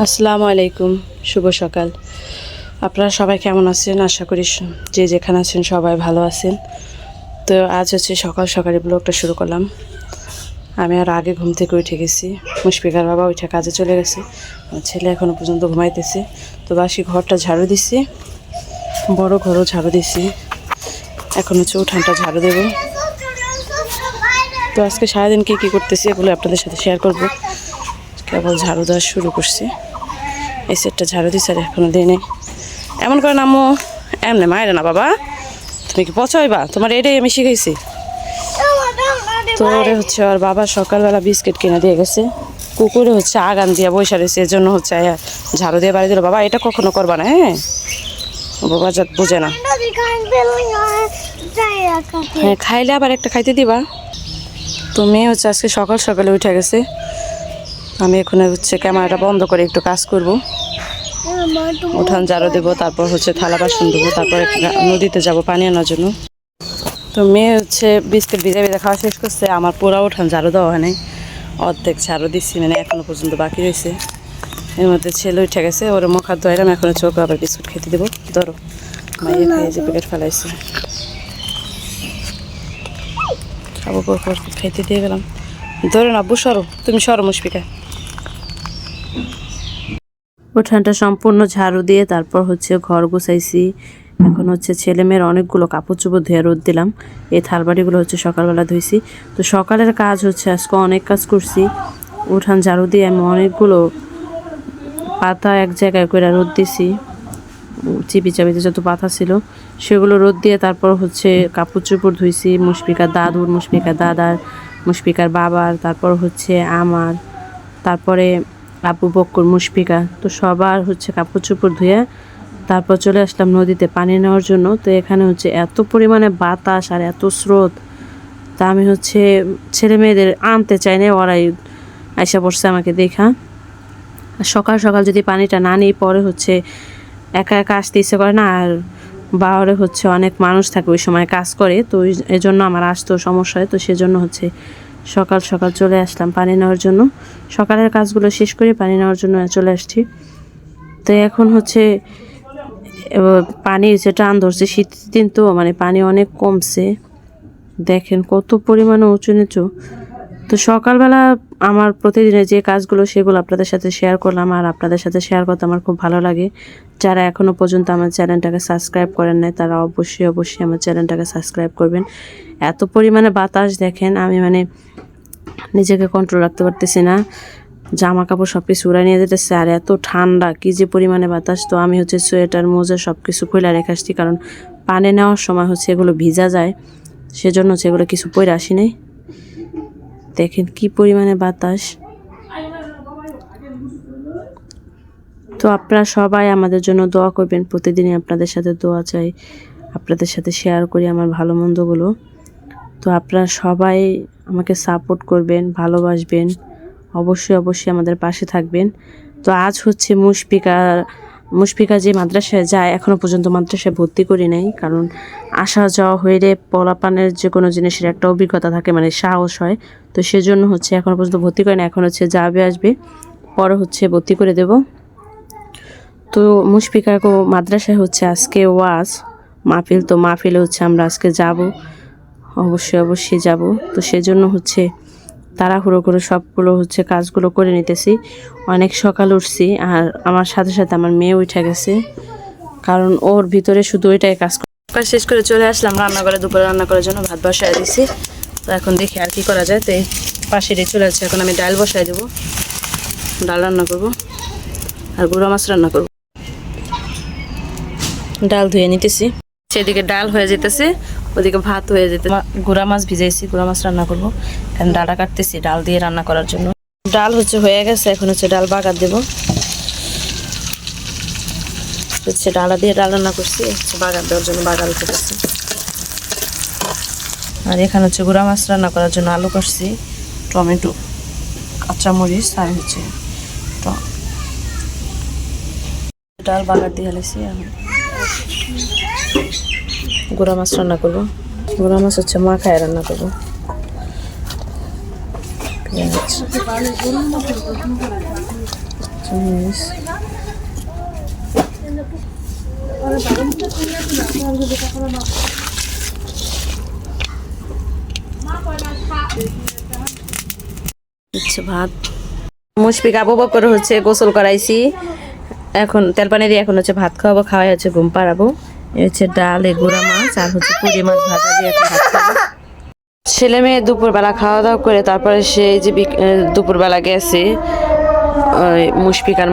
আসসালামু আলাইকুম, শুভ সকাল। আপনারা সবাই কেমন আছেন? আশা করি যে যেখানে আছেন সবাই ভালো আছেন। তো আজ হচ্ছে সকাল সকালে ব্লগটা শুরু করলাম। আমি আর আগে ঘুম থেকে উঠে গেছি। মুশফিকার বাবা উঠে কাজে চলে গেছে, আমার ছেলে এখনও পর্যন্ত ঘুমাইতেছে। তো বাসি ঘরটা ঝাড়ু দিছি, বড় ঘরও ঝাড়ু দিছি, এখন হচ্ছে উঠানটা ঝাড়ু দেব। তো আজকে সারাদিন কী করতেছি এগুলো আপনাদের সাথে শেয়ার করব। কেবল ঝাড়ু দেওয়া শুরু করছি, এই সেটটা ঝাড়ু দিচ্ছে আর এখনো দিই নেই। এমন করে নামো, এমনি মায়ের না বাবা, তুমি কি পচাইবা? তোমার এটাই আমি শিখেছি। তো ওরে হচ্ছে আর বাবা সকালবেলা বিস্কিট কিনে দিয়ে গেছে, কুকুরে হচ্ছে আগান দিয়ে বৈশা রয়েছে, এর জন্য হচ্ছে ঝাড়ু দিয়ে বাড়ি দিল। বাবা এটা কখনো করবা না, হ্যাঁ? বাবা যা বোঝে না। হ্যাঁ, খাইলে আবার একটা খাইতে দিবা। তুমি হচ্ছে আজকে সকাল সকালে উঠে গেছে, আমি এখন হচ্ছে ক্যামেরাটা বন্ধ করে একটু কাজ করব। উঠান ঝাড়ু দেবো, তারপর হচ্ছে থালা বাসন দেবো, তারপর নদীতে যাব পানি আনার জন্য। তো মেয়ে হচ্ছে বিস্কিট ভিজে ভিজে খাওয়া শেষ করছে, আমার পুরো উঠান ঝাড়ু দেওয়া হয় নাই, অর্ধেক ঝাড়ু দিচ্ছি, মানে এখনো পর্যন্ত বাকি রয়েছে। এর মধ্যে ছেলে উঠে গেছে, ওর মুখ হাত ধোয়াইলাম, এখন চোখ আবার বিস্কুট খেতে দেবো। ধরো মাইয়ে খাইয়ে যে প্যাকেট ফেলাইছে, খাবো পর খাইতে দিয়ে গেলাম। ধরো না আব্বু, সরো তুমি, সরো মুশফিকা। উঠানটা সম্পূর্ণ ঝাড়ু দিয়ে তারপর হচ্ছে ঘর গুছাইছি। এখন হচ্ছে ছেলে মেয়ের অনেকগুলো কাপড় চোপড় ধুয়ে রোদ দিলাম। এই থালবাড়িগুলো হচ্ছে সকালবেলা ধুইছি। তো সকালের কাজ হচ্ছে আজকে অনেক কাজ করছি। উঠান ঝাড়ু দিয়ে আমি অনেকগুলো পাতা এক জায়গায় করে রোদ দিছি, চিপি চাবিতে যত পাতা ছিল সেগুলো রোদ দিয়ে তারপর হচ্ছে কাপড় চোপড় ধুইছি। মুশফিকার দাদুর, মুশফিকার দাদার, মুশফিকার বাবার, তারপর হচ্ছে আমার, তারপরে আবু বক্কর, মুশফিকা, তো সবার হচ্ছে কাপড় চোপড় ধুয়ে তারপর চলে আসলাম নদীতে পানি নেওয়ার জন্য। তো এখানে হচ্ছে এত পরিমাণে বাতাস আর এত স্রোত, তা আমি হচ্ছে ছেলে মেয়েদের আনতে চাই না, ওরাই আইসা পড়ছে আমাকে দেখা। সকাল সকাল যদি পানিটা না নিই পরে হচ্ছে একা একা আসতে ইচ্ছে করে না, আর বাওরে হচ্ছে অনেক মানুষ থাকে ওই সময় কাজ করে, তো এই জন্য আমার আসতেও সমস্যা হয়। তো সেজন্য হচ্ছে সকাল সকাল চলে আসলাম পানি নেওয়ার জন্য। সকালের কাজগুলো শেষ করে পানি নেওয়ার জন্য চলে আসছি। তো এখন হচ্ছে পানি যেটা টান ধরছে, শীত দিন তো মানে পানি অনেক কমছে, দেখেন কত পরিমাণে উঁচু নিচু। তো সকালবেলা আমার প্রতিদিনের যে কাজগুলো সেগুলো আপনাদের সাথে শেয়ার করলাম, আর আপনাদের সাথে শেয়ার করতে আমার খুব ভালো লাগে। যারা এখনও পর্যন্ত আমার চ্যানেলটাকে সাবস্ক্রাইব করেন নাই তারা অবশ্যই আমার চ্যানেলটাকে সাবস্ক্রাইব করবেন। এত পরিমাণে বাতাস দেখেন, আমি মানে নিজেকে কন্ট্রোল রাখতে পারতেছি না, জামা কাপড় সব কিছু উড়াই নিয়ে যেতেছে, আর এত ঠান্ডা, কি যে পরিমাণে বাতাস। তো আমি হচ্ছে সোয়েটার, মোজা সব কিছু খুলে রেখে আসছি, কারণ পানি নেওয়ার সময় হচ্ছে এগুলো ভিজা যায়, সেজন্য হচ্ছে এগুলো কিছু পরে আসি নাই। দেখেন কি পরিমাণে বাতাস। তো আপনারা সবাই আমাদের জন্য দোয়া করবেন, প্রতিদিনই আপনাদের সাথে দোয়া চাই, আপনাদের সাথে শেয়ার করি আমার ভালো মন্দগুলো। তো আপনারা সবাই আমাকে সাপোর্ট করবেন, ভালোবাসবেন, অবশ্যই আমাদের পাশে থাকবেন। তো আজ হচ্ছে মুশফিকা যে মাদ্রাসায় যায়, এখনও পর্যন্ত মাদ্রাসায় ভর্তি করি নাই, কারণ আসা যাওয়া হইলে পোলাপানের যে কোনো জিনিসের একটা অভিজ্ঞতা থাকে, মানে সাহস হয়। তো সেজন্য হচ্ছে এখনও পর্যন্ত ভর্তি করি না, এখন হচ্ছে যাবে আসবে, পরে হচ্ছে ভর্তি করে দেব। তো মুশফিকার মাদ্রাসায় হচ্ছে আজকে ওয়াজ মাহফিল, তো মাহফিলে হচ্ছে আমরা আজকে যাব, অবশ্যই যাব। তো সেজন্য হচ্ছে তাড়াহুড়ো করে সবগুলো হচ্ছে কাজগুলো করে নিতেছি। অনেক সকাল উঠছি, আর আমার সাথে সাথে আমার মেয়ে উঠে গেছে, কারণ ওর ভিতরে শুধু ওইটাই কাজ শেষ করে চলে আসলাম রান্নাঘরে, দুপুরে রান্না করার জন্য ভাত বসায় দিছি। তো এখন দেখি আর কি করা যায়। তো এই পাশে চলে আসছে, এখন আমি ডাল বসায় দেবো, ডাল রান্না করব আর গুঁড়া মাছ রান্না করব। ডাল ধুয়ে নিতেছি, সেদিকে ডাল হয়ে যেতেছে, ওদিকে ভাত হয়ে যেতে। গুঁড়া মাছ ভিজাইছি, গুঁড়া মাছ রান্না করবো, এখন ডালটা কাটতেছি ডাল দিয়ে রান্না করার জন্য। ডাল হচ্ছে হয়ে গেছে, এখন হচ্ছে ডাল বাগার দেবো। হচ্ছে ডালা দিয়ে ডাল রান্না করছি, হচ্ছে বাগার দেওয়ার জন্য বাগার করতেছি। আর এখানে হচ্ছে গুঁড়া মাছ রান্না করার জন্য আলু কাটছি, টমেটো, কাঁচামরিচ, আর হচ্ছে ডাল বাগার দিয়ে হেলেছি। এখন গুঁড়া মাছ রান্না করবো, গুঁড়া মাছ হচ্ছে মাখায় রান্না করবো। কাঁচামরিচ, হচ্ছে ভাত। মুশফিক আবু বকর হচ্ছে গোসল করাইছি, এখন তেল পানি দিয়ে এখন হচ্ছে ভাত খাওয়াবো, খাওয়াই হচ্ছে ঘুম পাড়াবো। এই হচ্ছে ডাল, গুঁড়া মাছ আর হচ্ছে পুঁটি মাছ ভাজা দিয়ে একটা ভাত খাবো। ছেলে মেয়ে দুপুরবেলা খাওয়া দাওয়া করে তারপরে সে যে দুপুরবেলা গেছে ওই মুশফিকার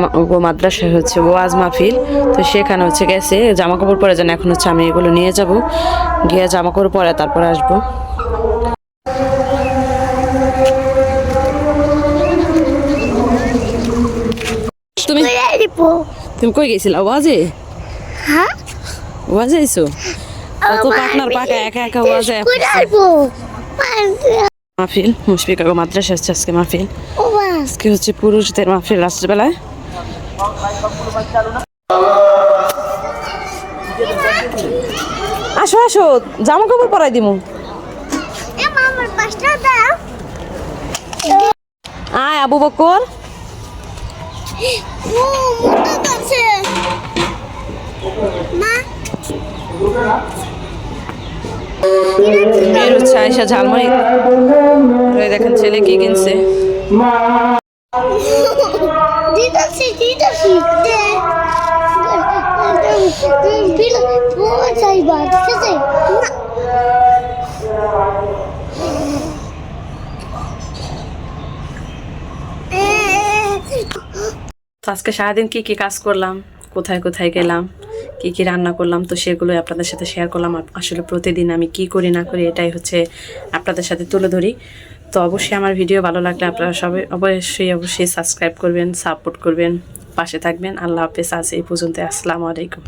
মাদ্রাসায় হচ্ছে ওয়াজ মাহফিল, তো সেখানে হচ্ছে গেছে জামা কাপড় পরে যান। এখন হচ্ছে আমি এগুলো নিয়ে যাব, গিয়ে জামা কাপড় পরে তারপরে আসবো। তুমি কই গেছিলা ওয়াজে? ওয়াজে আইছো? কত পাকনার পাকা একা একা ওয়াজে মাহফিল। মুশফিকা মাদ্রাসা হচ্ছে আজকে মাহফিল, আজকে হচ্ছে পুরুষদের মাহফিল রাত্রিবেলায়। আসো আসো, জামা কাপড় পরাই দিমু। আয় আবু বকর, বের হচ্ছে আয়সা ঝালমুড়ি। দেখেন ছেলে কি কিনছে। আজকে সারাদিন কি কি কাজ করলাম, কোথায় কোথায় গেলাম, কি কি রান্না করলাম, তো সেগুলোই আপনাদের সাথে শেয়ার করলাম। আসলে প্রতিদিন আমি কি করি না করি এটাই হচ্ছে আপনাদের সাথে তুলে ধরি। তো অবশ্যই আমার ভিডিও ভালো লাগলে আপনারা সবাই অবশ্যই সাবস্ক্রাইব করবেন, সাপোর্ট করবেন, পাশে থাকবেন। আল্লাহ হাফেজ। আজ এই পর্যন্ত। আসসালামু আলাইকুম।